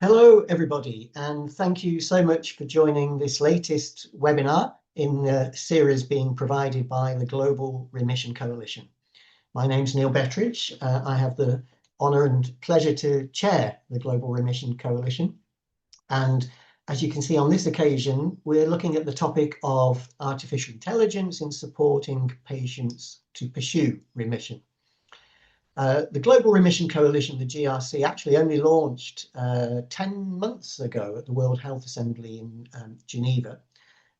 Hello, everybody, and thank you so much for joining this latest webinar in the series being provided by the Global Remission Coalition. My name's Neil Bettridge. I have the honour and pleasure to chair the Global Remission Coalition. And as you can see on this occasion, we're looking at the topic of artificial intelligence in supporting patients to pursue remission. The Global Remission Coalition, the GRC, actually only launched 10 months ago at the World Health Assembly in Geneva.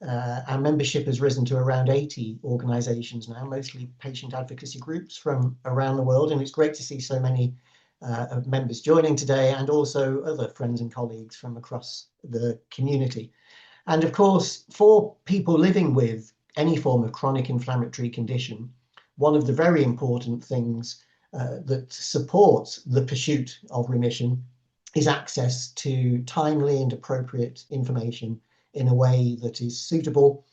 Our membership has risen to around 80 organisations now, mostly patient advocacy groups from around the world, and it's great to see so many members joining today, and also other friends and colleagues from across the community. And of course, for people living with any form of chronic inflammatory condition, one of the very important things that supports the pursuit of remission is access to timely and appropriate information in a way that is suitable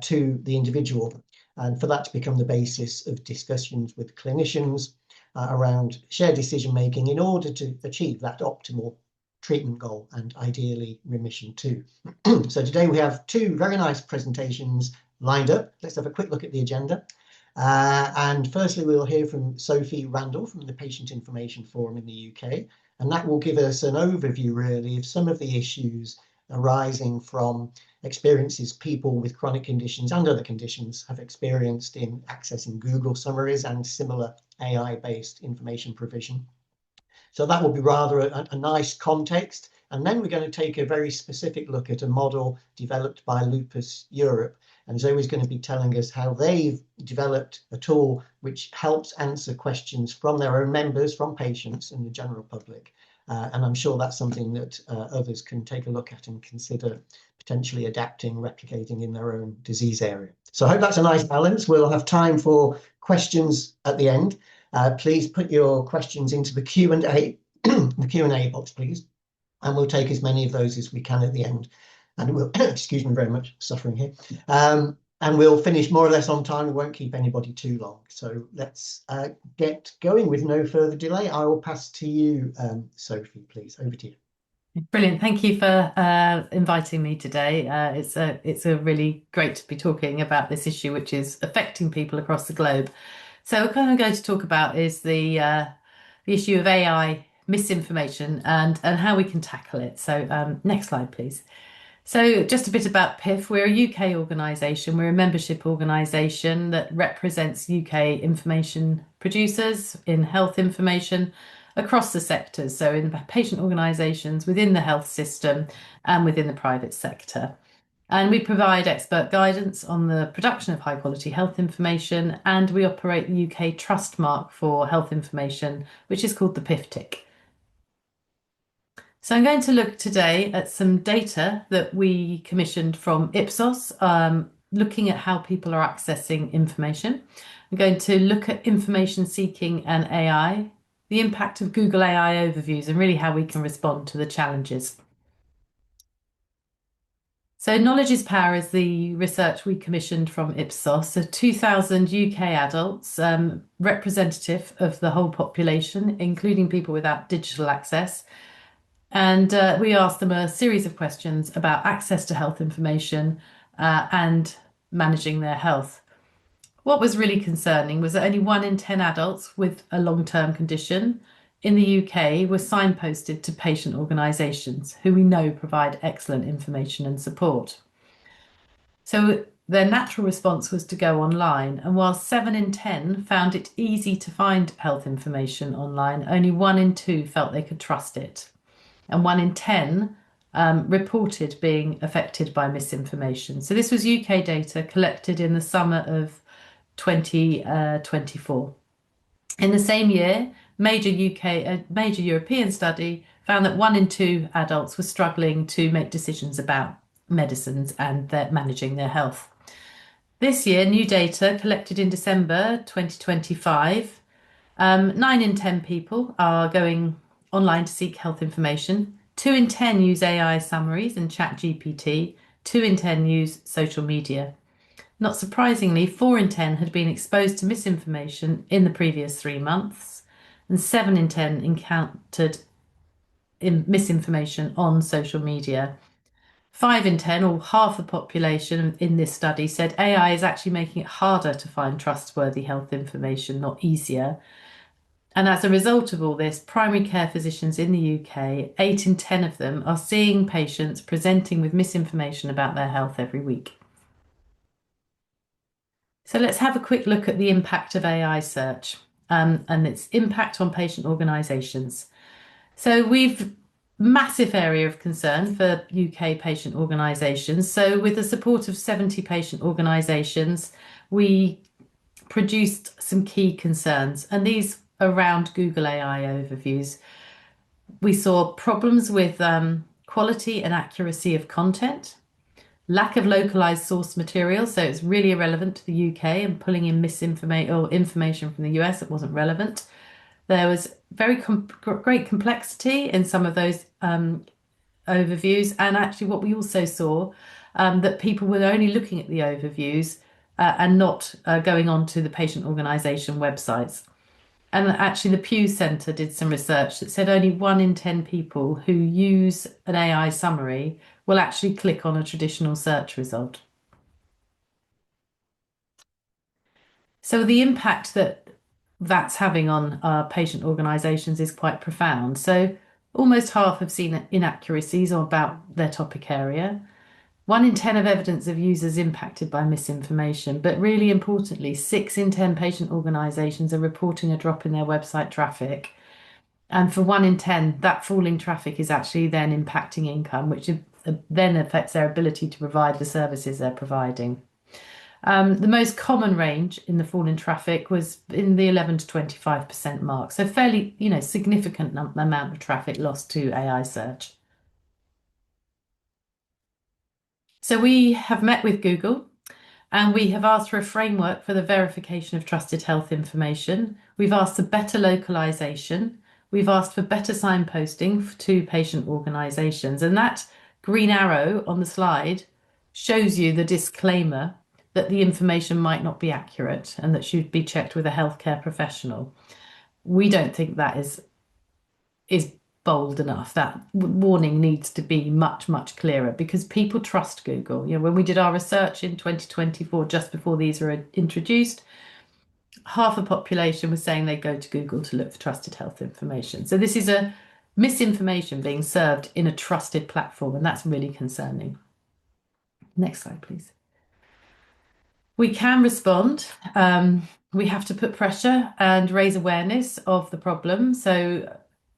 to the individual, and for that to become the basis of discussions with clinicians around shared decision making in order to achieve that optimal treatment goal and ideally remission too. So today we have two very nice presentations lined up. Let's have a quick look at the agenda. And firstly, we'll hear from Sophie Randall from the Patient Information Forum in the UK, and that will give us an overview really of some of the issues arising from experiences people with chronic conditions and other conditions have experienced in accessing Google summaries and similar AI-based information provision. So that will be rather a nice context. And then we're going to take a very specific look at a model developed by Lupus Europe. And Zoe's going to be telling us how they've developed a tool which helps answer questions from their own members, from patients and the general public. And I'm sure that's something that others can take a look at and consider potentially adapting, replicating in their own disease area. So I hope that's a nice balance. We'll have time for questions at the end. Please put your questions into the Q&A, the Q&A box, please. And we'll take as many of those as we can at the end. And we'll, excuse me very much, suffering here. And we'll finish more or less on time. We won't keep anybody too long. So let's get going with no further delay. I will pass to you, Sophie, please. Over to you. Brilliant. Thank you for inviting me today. It's a really great to be talking about this issue, which is affecting people across the globe. So what I'm going to talk about is the issue of AI misinformation and how we can tackle it. So next slide, please. So just a bit about PIF. We're a UK organisation. We're a membership organisation that represents UK information producers in health information across the sectors. So in patient organisations, within the health system and within the private sector. And we provide expert guidance on the production of high quality health information, and we operate the UK trust mark for health information, which is called the PIF tick. So I'm going to look today at some data that we commissioned from Ipsos, looking at how people are accessing information. I'm going to look at information seeking and AI, the impact of Google AI overviews, and really how we can respond to the challenges. So Knowledge is Power is the research we commissioned from Ipsos, so 2,000 UK adults, representative of the whole population, including people without digital access. And we asked them a series of questions about access to health information and managing their health. What was really concerning was that only 1 in 10 adults with a long-term condition in the UK were signposted to patient organisations who we know provide excellent information and support. So their natural response was to go online, and while 7 in 10 found it easy to find health information online, only 1 in 2 felt they could trust it. And 1 in 10 reported being affected by misinformation. So this was UK data collected in the summer of 2024. In the same year, a major European study found that 1 in 2 adults were struggling to make decisions about medicines and managing their health. This year, new data collected in December 2025, 9 in 10 people are going online to seek health information. 2 in 10 use AI summaries and ChatGPT. 2 in 10 use social media. Not surprisingly, 4 in 10 had been exposed to misinformation in the previous 3 months, and 7 in 10 encountered misinformation on social media. 5 in 10, or half the population in this study, said AI is actually making it harder to find trustworthy health information, not easier. And as a result of all this, primary care physicians in the UK, 8 in 10 of them are seeing patients presenting with misinformation about their health every week. So let's have a quick look at the impact of AI search and its impact on patient organisations. So we've massive area of concern for UK patient organisations. So with the support of 70 patient organisations, we produced some key concerns, and these around Google AI overviews. We saw problems with quality and accuracy of content, lack of localized source material, so it's really irrelevant to the UK, and pulling in misinformation or information from the US that wasn't relevant. There was great complexity in some of those overviews, and actually what we also saw that people were only looking at the overviews and not going on to the patient organisation websites. And actually the Pew Centre did some research that said only 1 in 10 people who use an AI summary will actually click on a traditional search result. So the impact that that's having on our patient organisations is quite profound. So almost half have seen inaccuracies about their topic area. 1 in 10 of evidence of users impacted by misinformation, but really importantly, 6 in 10 patient organisations are reporting a drop in their website traffic. And for 1 in 10, that falling traffic is actually then impacting income, which then affects their ability to provide the services they're providing. The most common range in the fall in traffic was in the 11 to 25% mark. So fairly, significant amount of traffic lost to AI search. So we have met with Google and we have asked for a framework for the verification of trusted health information. We've asked for better localization. We've asked for better signposting to patient organizations. And that green arrow on the slide shows you the disclaimer that the information might not be accurate and that should be checked with a healthcare professional. We don't think that is bold enough. That warning needs to be much, much clearer because people trust Google. When we did our research in 2024, just before these were introduced, half the population was saying they go to Google to look for trusted health information. So this is a misinformation being served in a trusted platform, and that's really concerning. Next slide, please. We can respond. We have to put pressure and raise awareness of the problem. So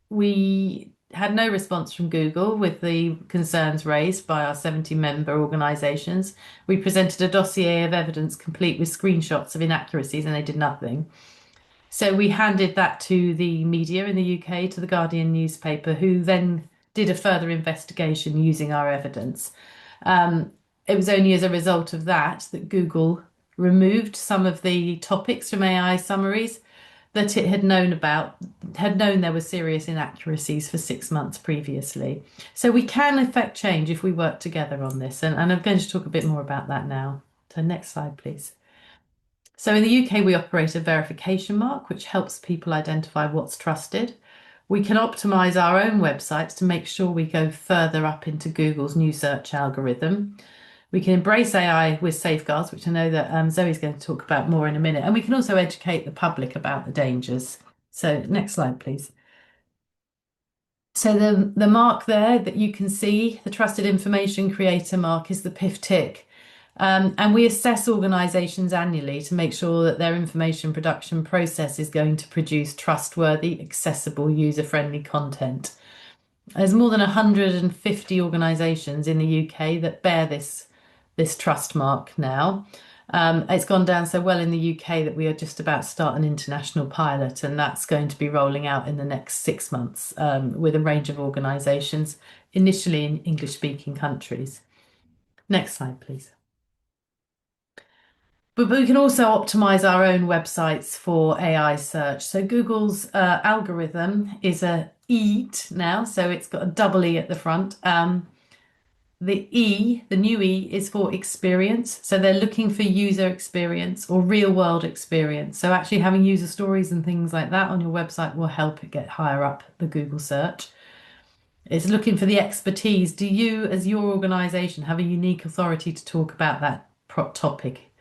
we had no response from Google with the concerns raised by our 70 member organisations. We presented a dossier of evidence complete with screenshots of inaccuracies and they did nothing. So we handed that to the media in the UK, to the Guardian newspaper, who then did a further investigation using our evidence. It was only as a result of that Google removed some of the topics from AI summaries that it had known there were serious inaccuracies for 6 months previously. So we can effect change if we work together on this. And I'm going to talk a bit more about that now. So next slide, please. So in the UK, we operate a verification mark, which helps people identify what's trusted. We can optimize our own websites to make sure we go further up into Google's new search algorithm. We can embrace AI with safeguards, which I know that Zoe's going to talk about more in a minute. And we can also educate the public about the dangers. So next slide, please. So the mark there that you can see, the Trusted Information Creator mark, is the PIF tick. And we assess organisations annually to make sure that their information production process is going to produce trustworthy, accessible, user-friendly content. There's more than 150 organisations in the UK that bear this trust mark now. It's gone down so well in the UK that we are just about to start an international pilot, and that's going to be rolling out in the next 6 months with a range of organisations, initially in English-speaking countries. Next slide, please. But we can also optimize our own websites for AI search. So Google's algorithm is a EAT now, so it's got a double E at the front. The new E is for experience. So they're looking for user experience or real world experience. So actually having user stories and things like that on your website will help it get higher up the Google search. It's looking for the expertise. Do you, as your organisation, have a unique authority to talk about that topic?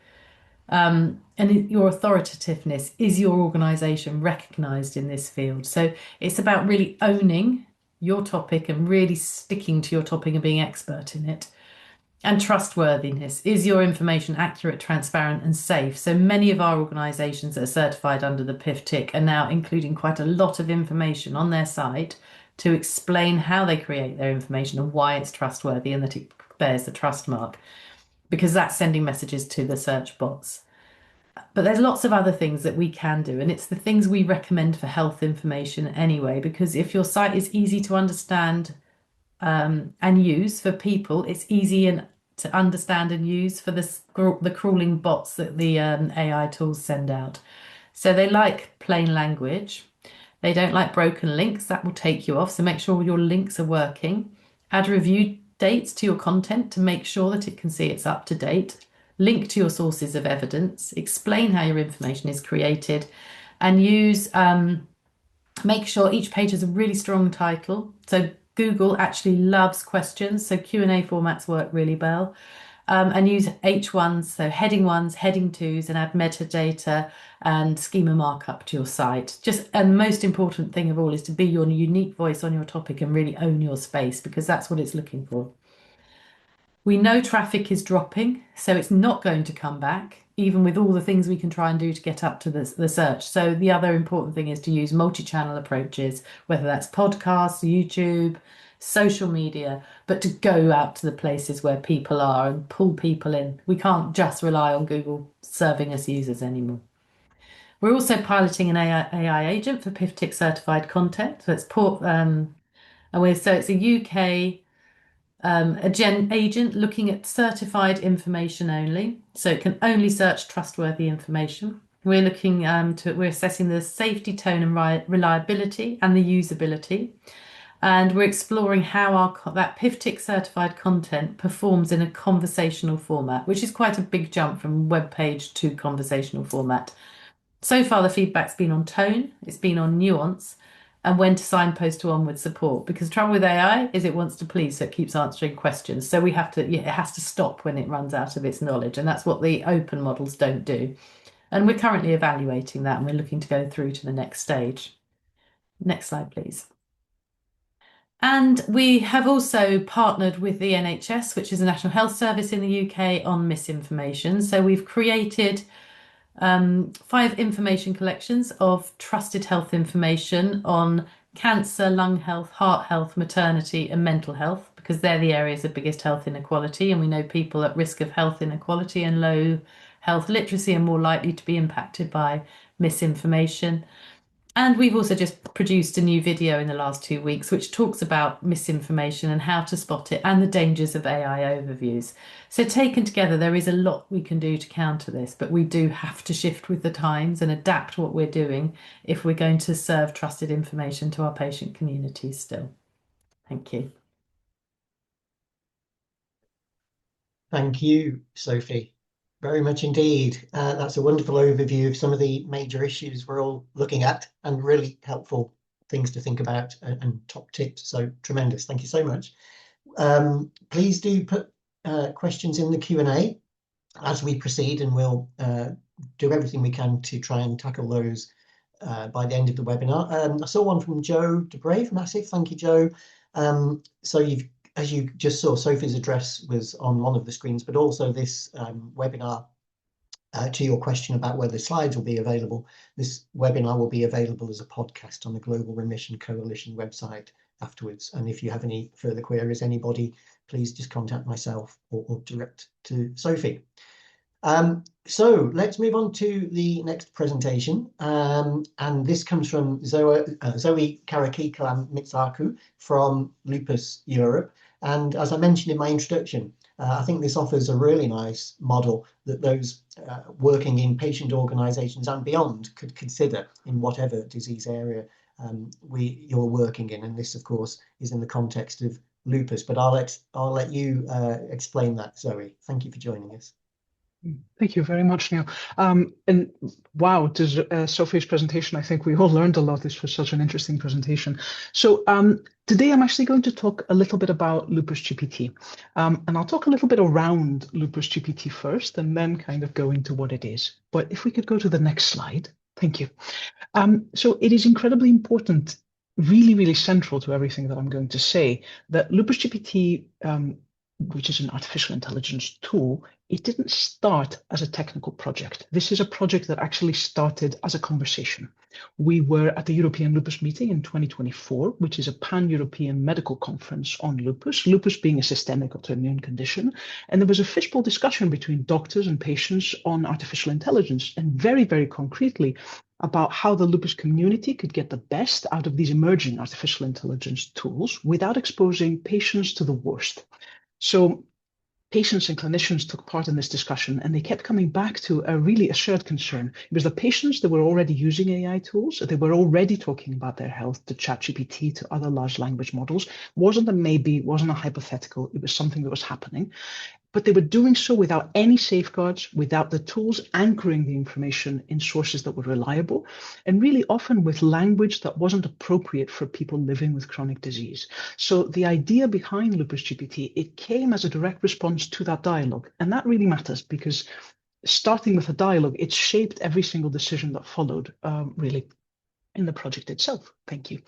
And your authoritativeness, is your organisation recognised in this field? So it's about really owning your topic and really sticking to your topic and being expert in it. And trustworthiness, is your information accurate, transparent, and safe? So many of our organisations that are certified under the PIF tick are now including quite a lot of information on their site to explain how they create their information and why it's trustworthy and that it bears the trust mark, because that's sending messages to the search bots. But there's lots of other things that we can do, and it's the things we recommend for health information anyway, because if your site is easy to understand and use for people, it's easy and to understand and use for the crawling bots that the AI tools send out. So they like plain language. They don't like broken links. That will take you off. So make sure your links are working. Add review dates to your content to make sure that it can see it's up to date. Link to your sources of evidence. Explain how your information is created, and make sure each page has a really strong title. So Google actually loves questions, so Q&A formats work really well. And use H1s, so heading 1s, heading 2s, and add metadata and schema markup to your site. And the most important thing of all is to be your unique voice on your topic and really own your space, because that's what it's looking for. We know traffic is dropping, so it's not going to come back, even with all the things we can try and do to get up to the search. So the other important thing is to use multi-channel approaches, whether that's podcasts, YouTube, social media, but to go out to the places where people are and pull people in. We can't just rely on Google serving us users anymore. We're also piloting an AI agent for PIF-TIC certified content. So it's a UK agent looking at certified information only, so it can only search trustworthy information. We're assessing the safety, tone, and reliability, and the usability, and we're exploring how that PIF-TIC certified content performs in a conversational format, which is quite a big jump from web page to conversational format. So far, the feedback's been on tone, it's been on nuance, and when to signpost to onward support. Because the trouble with AI is it wants to please, so it keeps answering questions. So it has to stop when it runs out of its knowledge, and that's what the open models don't do. And we're currently evaluating that, and we're looking to go through to the next stage. Next slide, please. And we have also partnered with the NHS, which is the National Health Service in the UK, on misinformation. So we've created 5 information collections of trusted health information on cancer, lung health, heart health, maternity, and mental health, because they're the areas of biggest health inequality. And we know people at risk of health inequality and low health literacy are more likely to be impacted by misinformation. And we've also just produced a new video in the last 2 weeks, which talks about misinformation and how to spot it and the dangers of AI overviews. So taken together, there is a lot we can do to counter this, but we do have to shift with the times and adapt what we're doing if we're going to serve trusted information to our patient communities still. Thank you. Thank you, Sophie. Very much indeed. That's a wonderful overview of some of the major issues we're all looking at, and really helpful things to think about and top tips. So tremendous. Thank you so much. Please do put questions in the Q&A as we proceed, and we'll do everything we can to try and tackle those by the end of the webinar. I saw one from Joe DeBrave. Massive thank you, Joe. So as you just saw, Sophie's address was on one of the screens, but also this webinar, to your question about whether slides will be available, this webinar will be available as a podcast on the Global Remission Coalition website afterwards. And if you have any further queries, anybody, please just contact myself or direct to Sophie. So let's move on to the next presentation, and this comes from Zoe Karakikalam-Mitsaku from Lupus Europe. And as I mentioned in my introduction, I think this offers a really nice model that those working in patient organisations and beyond could consider in whatever disease area you're working in. And this, of course, is in the context of lupus. But I'll let you explain that, Zoe. Thank you for joining us. Thank you very much, Neil. And wow, does Sophie's presentation, I think we all learned a lot. This was such an interesting presentation. So today I'm actually going to talk a little bit about Lupus GPT. And I'll talk a little bit around Lupus GPT first, and then kind of go into what it is. But if we could go to the next slide. Thank you. So it is incredibly important, really, really central to everything that I'm going to say, that Lupus GPT, which is an artificial intelligence tool, it didn't start as a technical project. This is a project that actually started as a conversation. We were at the European Lupus Meeting in 2024, which is a pan-European medical conference on lupus, lupus being a systemic autoimmune condition. And there was a fishbowl discussion between doctors and patients on artificial intelligence, and very, very concretely, about how the lupus community could get the best out of these emerging artificial intelligence tools without exposing patients to the worst. So patients and clinicians took part in this discussion, and they kept coming back to a shared concern. It was the patients that were already using AI tools, they were already talking about their health to ChatGPT, to other large language models. Wasn't a maybe, wasn't a hypothetical, it was something that was happening. But they were doing so without any safeguards, without the tools anchoring the information in sources that were reliable, and really often with language that wasn't appropriate for people living with chronic disease. So the idea behind Lupus GPT, it came as a direct response to that dialogue. And that really matters because starting with a dialogue, it shaped every single decision that followed, really, in the project itself. Thank you.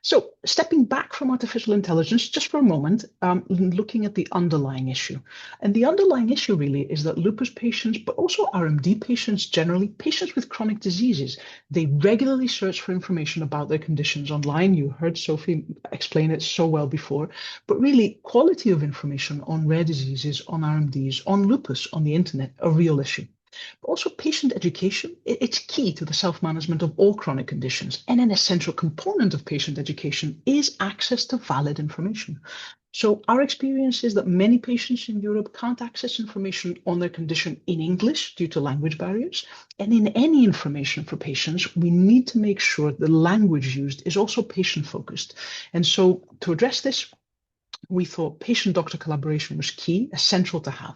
So stepping back from artificial intelligence just for a moment, looking at the underlying issue. And the underlying issue really is that lupus patients, but also RMD patients generally, patients with chronic diseases, they regularly search for information about their conditions online. You heard Sophie explain it so well before, but really quality of information on rare diseases, on RMDs, on lupus, on the internet, a real issue. But also patient education, it's key to the self-management of all chronic conditions. And an essential component of patient education is access to valid information. So our experience is that many patients in Europe can't access information on their condition in English due to language barriers. And in any information for patients, we need to make sure the language used is also patient-focused. And so to address this, we thought patient-doctor collaboration was key, essential to have.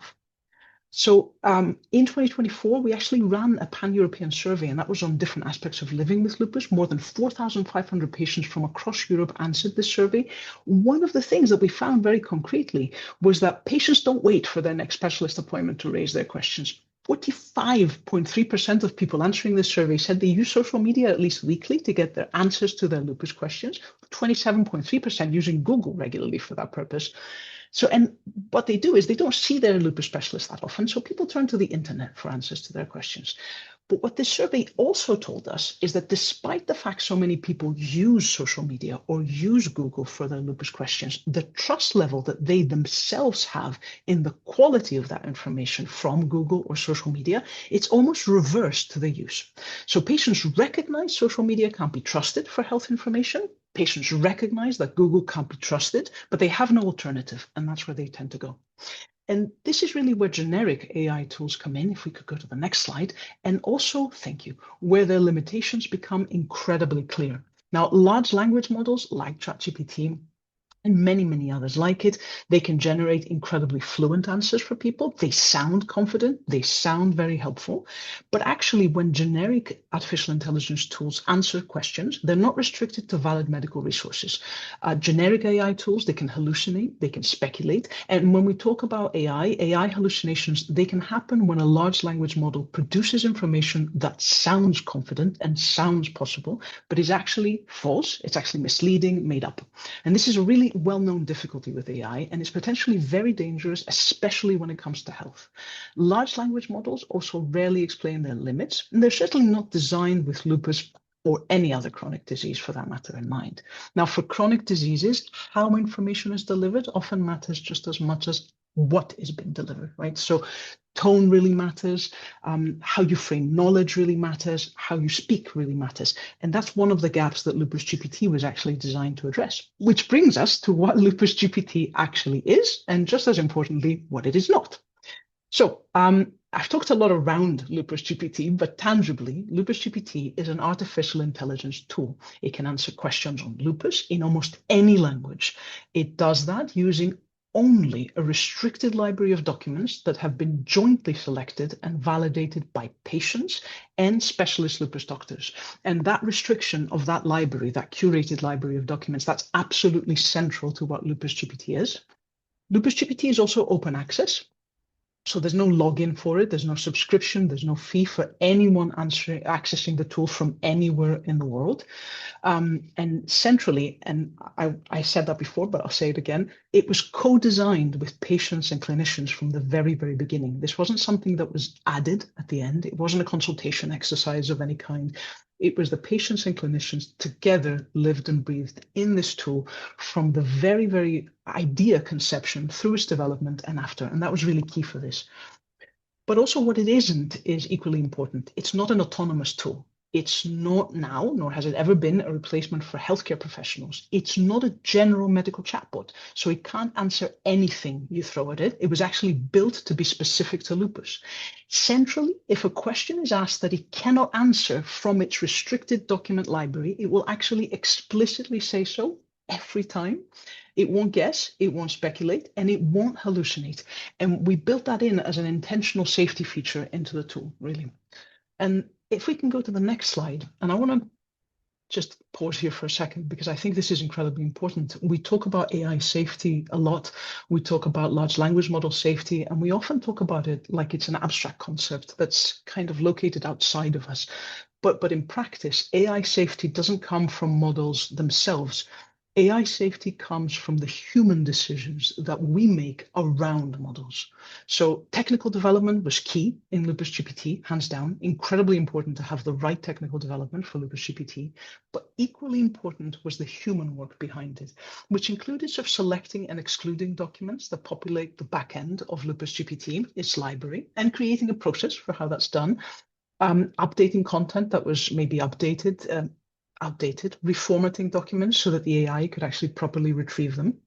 So in 2024, we actually ran a pan-European survey, and that was on different aspects of living with lupus. More than 4,500 patients from across Europe answered this survey. One of the things that we found very concretely was that patients don't wait for their next specialist appointment to raise their questions. 45.3% of people answering this survey said they use social media at least weekly to get their answers to their lupus questions. 27.3% using Google regularly for that purpose. So, and what they do is they don't see their lupus specialist that often, so people turn to the internet for answers to their questions. But what this survey also told us is that despite the fact so many people use social media or use Google for their lupus questions, the trust level that they themselves have in the quality of that information from Google or social media, it's almost reversed to the use. So patients recognize social media can't be trusted for health information. Patients recognize that Google can't be trusted, but they have no alternative, and that's where they tend to go. And this is really where generic AI tools come in, if we could go to the next slide, and also, thank you, where their limitations become incredibly clear. Now, large language models like ChatGPT and many, many others like it, they can generate incredibly fluent answers for people. They sound confident, they sound very helpful, but actually when generic artificial intelligence tools answer questions, they're not restricted to valid medical resources. Generic AI tools, they can hallucinate, they can speculate. And when we talk about AI hallucinations, they can happen when a large language model produces information that sounds confident and sounds possible, but is actually false, it's actually misleading, made up. And this is a really well-known difficulty with AI, and it's potentially very dangerous, especially when it comes to health. Large language models also rarely explain their limits, and they're certainly not designed with lupus or any other chronic disease for that matter in mind. Now, for chronic diseases, how information is delivered often matters just as much as what is being delivered, right? So tone really matters, how you frame knowledge really matters, how you speak really matters. And that's one of the gaps that Lupus GPT was actually designed to address, which brings us to what Lupus GPT actually is, and just as importantly, what it is not. So I've talked a lot around Lupus GPT, but tangibly, Lupus GPT is an artificial intelligence tool. It can answer questions on lupus in almost any language. It does that using only a restricted library of documents that have been jointly selected and validated by patients and specialist lupus doctors. And that restriction of that library, that curated library of documents, that's absolutely central to what Lupus GPT is. Lupus GPT is also open access. So there's no login for it, there's no subscription, there's no fee for anyone accessing the tool from anywhere in the world. And centrally, and I said that before, but I'll say it again, it was co-designed with patients and clinicians from the very, very beginning. This wasn't something that was added at the end. It wasn't a consultation exercise of any kind. It was the patients and clinicians together lived and breathed in this tool from the very, very idea conception through its development and after. And that was really key for this. But also what it isn't is equally important. It's not an autonomous tool. It's not now, nor has it ever been, a replacement for healthcare professionals. It's not a general medical chatbot, so it can't answer anything you throw at it. It was actually built to be specific to lupus. Centrally, if a question is asked that it cannot answer from its restricted document library, it will actually explicitly say so every time. It won't guess, it won't speculate, and it won't hallucinate. And we built that in as an intentional safety feature into the tool, really. And if we can go to the next slide, and I want to just pause here for a second, because I think this is incredibly important. We talk about AI safety a lot. We talk about large language model safety, and we often talk about it like it's an abstract concept that's kind of located outside of us. But in practice, AI safety doesn't come from models themselves. AI safety comes from the human decisions that we make around models. So technical development was key in Lupus GPT, hands down. Incredibly important to have the right technical development for Lupus GPT, but equally important was the human work behind it, which included sort of selecting and excluding documents that populate the back end of Lupus GPT, its library, and creating a process for how that's done, updating content that was maybe outdated, reformatting documents so that the AI could actually properly retrieve them.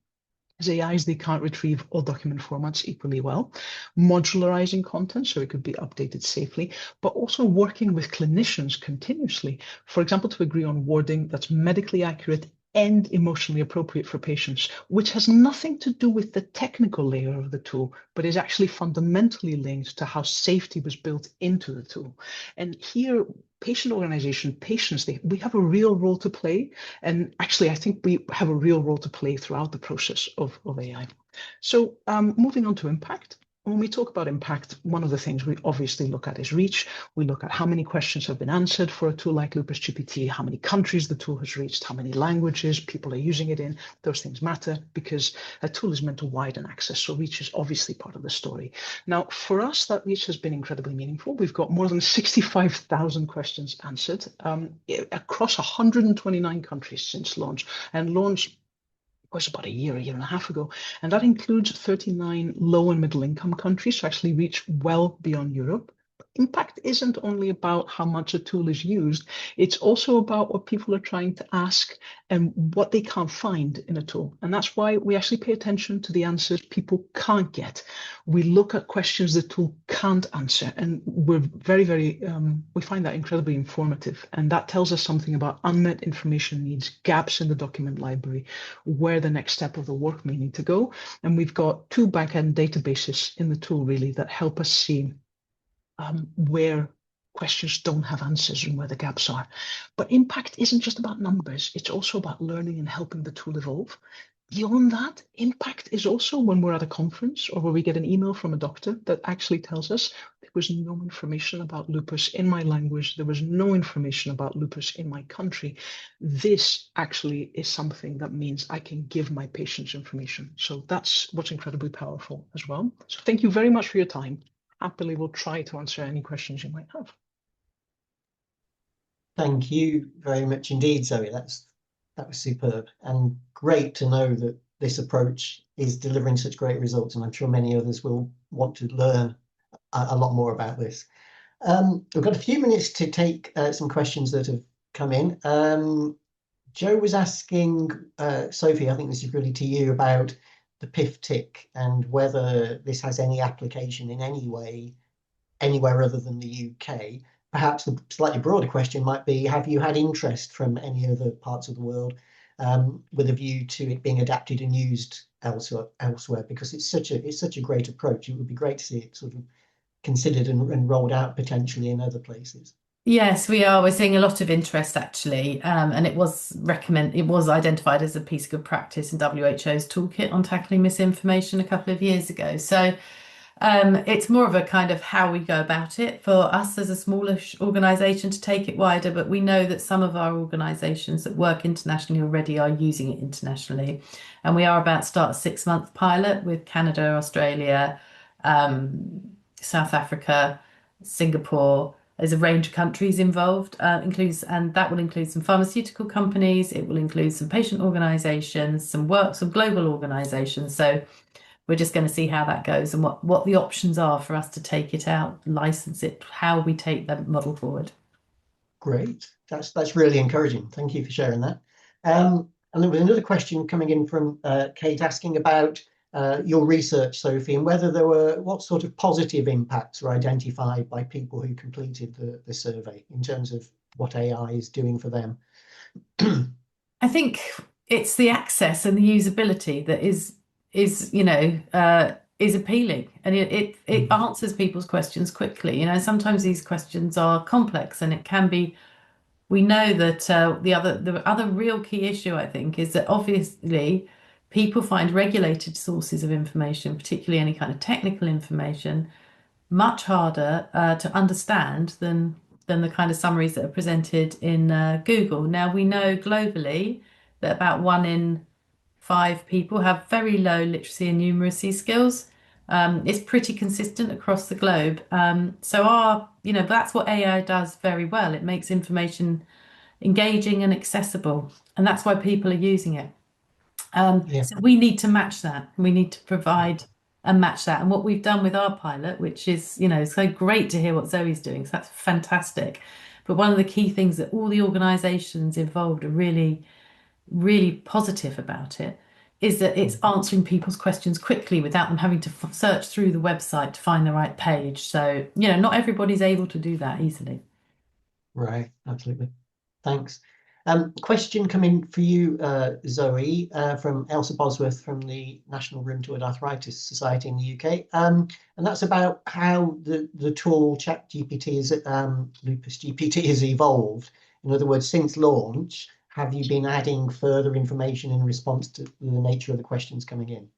As AIs, they can't retrieve all document formats equally well. Modularizing content so it could be updated safely, but also working with clinicians continuously, for example, to agree on wording that's medically accurate and emotionally appropriate for patients, which has nothing to do with the technical layer of the tool, but is actually fundamentally linked to how safety was built into the tool. And here, patient organization, patients, we have a real role to play. And actually, I think we have a real role to play throughout the process of AI. So moving on to impact. When we talk about impact, one of the things we obviously look at is reach. We look at how many questions have been answered for a tool like Lupus GPT, how many countries the tool has reached, how many languages people are using it in. Those things matter because a tool is meant to widen access. So reach is obviously part of the story. Now, for us, that reach has been incredibly meaningful. We've got more than 65,000 questions answered across 129 countries since launch. And launch was about a year and a half ago. And that includes 39 low and middle income countries, so actually reach well beyond Europe. Impact isn't only about how much a tool is used, it's also about what people are trying to ask and what they can't find in a tool. And that's why we actually pay attention to the answers people can't get. We look at questions the tool can't answer, and we're we find that incredibly informative. And that tells us something about unmet information needs, gaps in the document library, where the next step of the work may need to go. And we've got 2 backend databases in the tool really that help us see where questions don't have answers and where the gaps are. But impact isn't just about numbers, it's also about learning and helping the tool evolve. Beyond that, impact is also when we're at a conference or where we get an email from a doctor that actually tells us there was no information about lupus in my language, there was no information about lupus in my country. This actually is something that means I can give my patients information. So that's what's incredibly powerful as well. So thank you very much for your time. Happily will try to answer any questions you might have. Thank you very much indeed, Zoe. That was superb and great to know that this approach is delivering such great results, and I'm sure many others will want to learn a lot more about this. We've got a few minutes to take some questions that have come in. Joe was asking, Sophie, I think this is really to you, about the PIF tick and whether this has any application in any way anywhere other than the UK. Perhaps the slightly broader question might be, have you had interest from any other parts of the world with a view to it being adapted and used elsewhere, because it's such a great approach. It would be great to see it sort of considered and rolled out potentially in other places. Yes, we are. We're seeing a lot of interest actually, and it was identified as a piece of good practice in WHO's toolkit on tackling misinformation a couple of years ago. So it's more of a kind of how we go about it for us as a smallish organisation to take it wider. But we know that some of our organisations that work internationally already are using it internationally, and we are about to start a 6-month pilot with Canada, Australia, South Africa, Singapore. There's a range of countries involved, and that will include some pharmaceutical companies. It will include some patient organisations, some global organisations. So we're just going to see how that goes and what the options are for us to take it out, license it, how we take that model forward. Great, that's really encouraging. Thank you for sharing that. And there was another question coming in from Kate asking about your research, Sophie, and what sort of positive impacts were identified by people who completed the survey in terms of what AI is doing for them. I think it's the access and the usability that is appealing, and it answers people's questions quickly. Sometimes these questions are complex, and it can be. We know that the other real key issue, I think, is that obviously people find regulated sources of information, particularly any kind of technical information, much harder to understand than the kind of summaries that are presented in Google. Now, we know globally that about 1 in 5 people have very low literacy and numeracy skills. It's pretty consistent across the globe. So that's what AI does very well. It makes information engaging and accessible, and that's why people are using it. So we need to match that. We need to provide and match that. And what we've done with our pilot, which is, so great to hear what Zoe's doing. So that's fantastic. But one of the key things that all the organisations involved are really, really positive about it is that it's answering people's questions quickly without them having to search through the website to find the right page. So, not everybody's able to do that easily. Right, absolutely. Thanks. Question coming for you, Zoe, from Elsa Bosworth from the National Rheumatoid Arthritis Society in the UK. And that's about how the tool ChatGPT Lupus GPT has evolved. In other words, since launch, have you been adding further information in response to the nature of the questions coming in?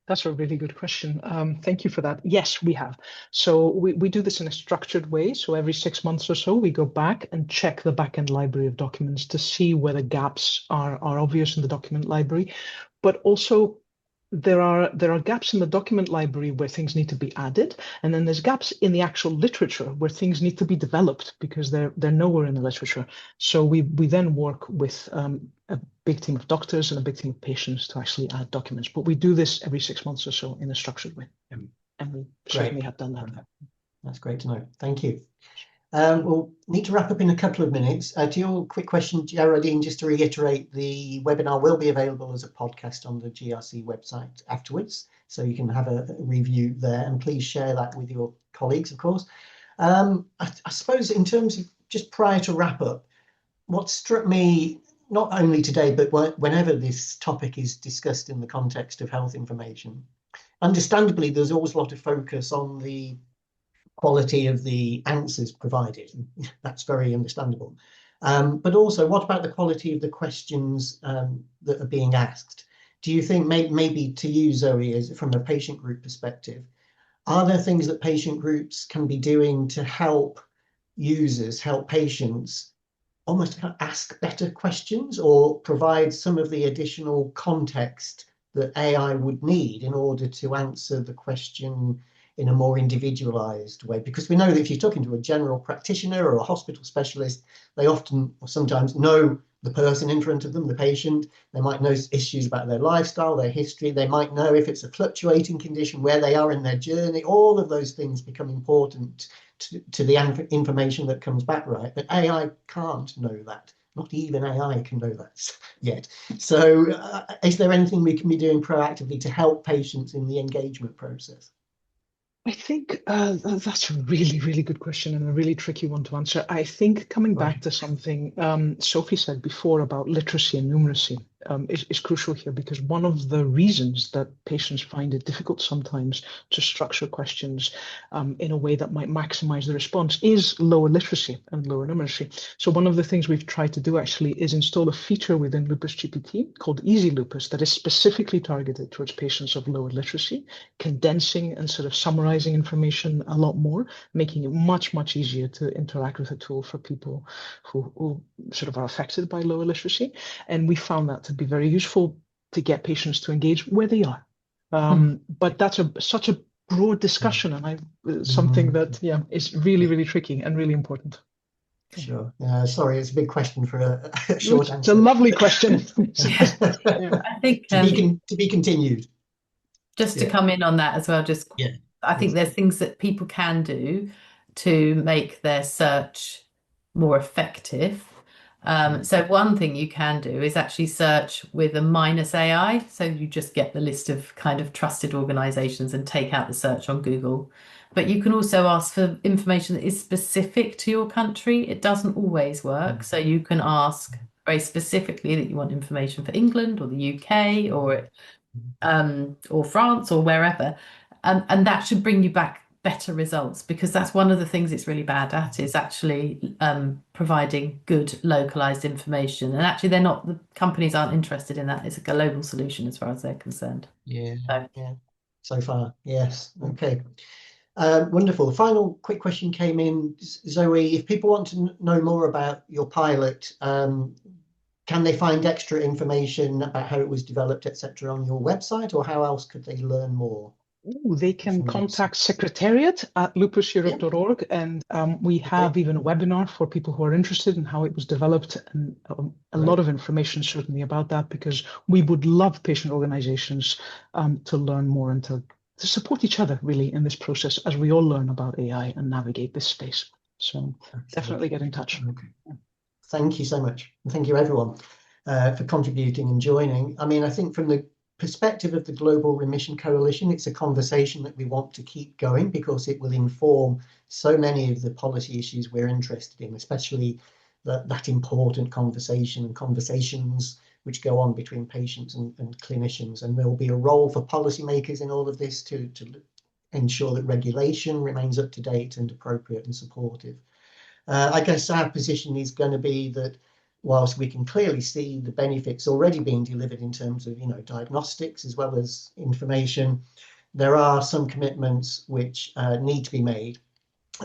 That's a really good question. Thank you for that. Yes, we have. So we do this in a structured way. So every 6 months or so, we go back and check the backend library of documents to see whether gaps are obvious in the document library. But also, there are gaps in the document library where things need to be added, and then there's gaps in the actual literature where things need to be developed because they're nowhere in the literature. So we then work with a big team of doctors and a big team of patients to actually add documents. But we do this every 6 months or so in a structured way, and we certainly have done that. That's great to know. Thank you. We'll need to wrap up in a couple of minutes. To your quick question, Geraldine, just to reiterate, the webinar will be available as a podcast on the GRC website afterwards, so you can have a review there, and please share that with your colleagues, of course. I suppose in terms of just prior to wrap up, what struck me, not only today, but whenever this topic is discussed in the context of health information, understandably, there's always a lot of focus on the quality of the answers provided. That's very understandable. But also, what about the quality of the questions that are being asked? Do you think, maybe to you, Zoe, from a patient group perspective, are there things that patient groups can be doing to help users, help patients, almost ask better questions or provide some of the additional context that AI would need in order to answer the question in a more individualized way? Because we know that if you're talking to a general practitioner or a hospital specialist, they often or sometimes know the person in front of them, the patient. They might know issues about their lifestyle, their history. They might know if it's a fluctuating condition, where they are in their journey. All of those things become important to the information that comes back, right? But AI can't know that. Not even AI can know that yet. So is there anything we can be doing proactively to help patients in the engagement process? I think that's a really, really good question and a really tricky one to answer. I think coming back to something Sophie said before about literacy and numeracy, is crucial here, because one of the reasons that patients find it difficult sometimes to structure questions in a way that might maximize the response is lower literacy and lower numeracy. So one of the things we've tried to do actually is install a feature within Lupus GPT called Easy Lupus that is specifically targeted towards patients of lower literacy, condensing and sort of summarizing information a lot more, making it much, much easier to interact with a tool for people who sort of are affected by lower literacy. And we found that to be very useful to get patients to engage where they are. But that's such a broad discussion, and something that is really, really tricky and really important. Sure. Sorry, it's a big question for a short answer. It's a lovely question. I think to be continued. Just to come in on that as well, I think there's things that people can do to make their search more effective. So one thing you can do is actually search with a minus AI. So you just get the list of kind of trusted organizations and take out the search on Google. But you can also ask for information that is specific to your country. It doesn't always work. So you can ask very specifically that you want information for England or the UK or France or wherever. And that should bring you back better results, because that's one of the things it's really bad at, is actually providing good localized information. And actually the companies aren't interested in that. It's a global solution as far as they're concerned. So far, yes. Okay. Wonderful. The final quick question came in, Zoe. If people want to know more about your pilot, can they find extra information about how it was developed, etc., on your website, or how else could they learn more? They can contact secretariat at lupuseurope.org, and we have even a webinar for people who are interested in how it was developed, and a lot of information certainly about that, because we would love patient organizations to learn more and to support each other really in this process as we all learn about AI and navigate this space. So definitely get in touch. Okay. Thank you so much. And thank you everyone for contributing and joining. I mean, I think from the perspective of the Global Remission Coalition, it's a conversation that we want to keep going, because it will inform so many of the policy issues we're interested in, especially that important conversation and conversations which go on between patients and clinicians. And there will be a role for policymakers in all of this to ensure that regulation remains up to date and appropriate and supportive. I guess our position is going to be that whilst we can clearly see the benefits already being delivered in terms of, diagnostics as well as information, there are some commitments which need to be made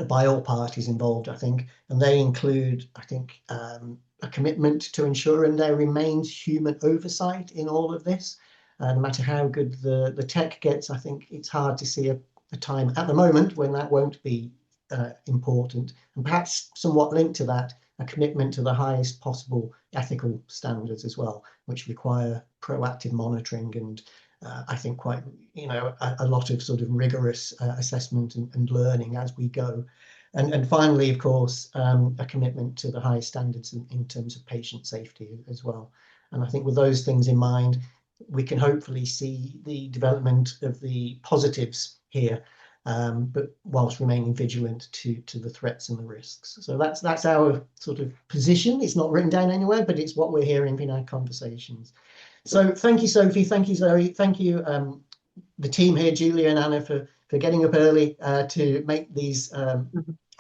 by all parties involved, I think, and they include, I think, a commitment to ensuring there remains human oversight in all of this. No matter how good the tech gets, I think it's hard to see a time at the moment when that won't be important. And perhaps somewhat linked to that, a commitment to the highest possible ethical standards as well, which require proactive monitoring and I think quite, a lot of sort of rigorous assessment and learning as we go. And finally, of course, a commitment to the highest standards in terms of patient safety as well. And I think with those things in mind, we can hopefully see the development of the positives here, but whilst remaining vigilant to the threats and the risks. So that's our sort of position. It's not written down anywhere, but it's what we're hearing in our conversations. So thank you, Sophie. Thank you, Zoe. Thank you, the team here, Julia and Anna, for getting up early to make these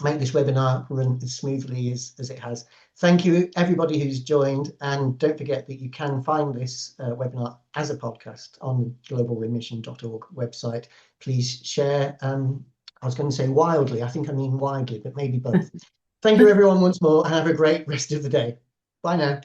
make this webinar run as smoothly as it has. Thank you, everybody who's joined, and don't forget that you can find this webinar as a podcast on the globalremission.org website. Please share. I was going to say wildly, I think I mean widely, but maybe both. Thank you, everyone, once more, and have a great rest of the day. Bye now.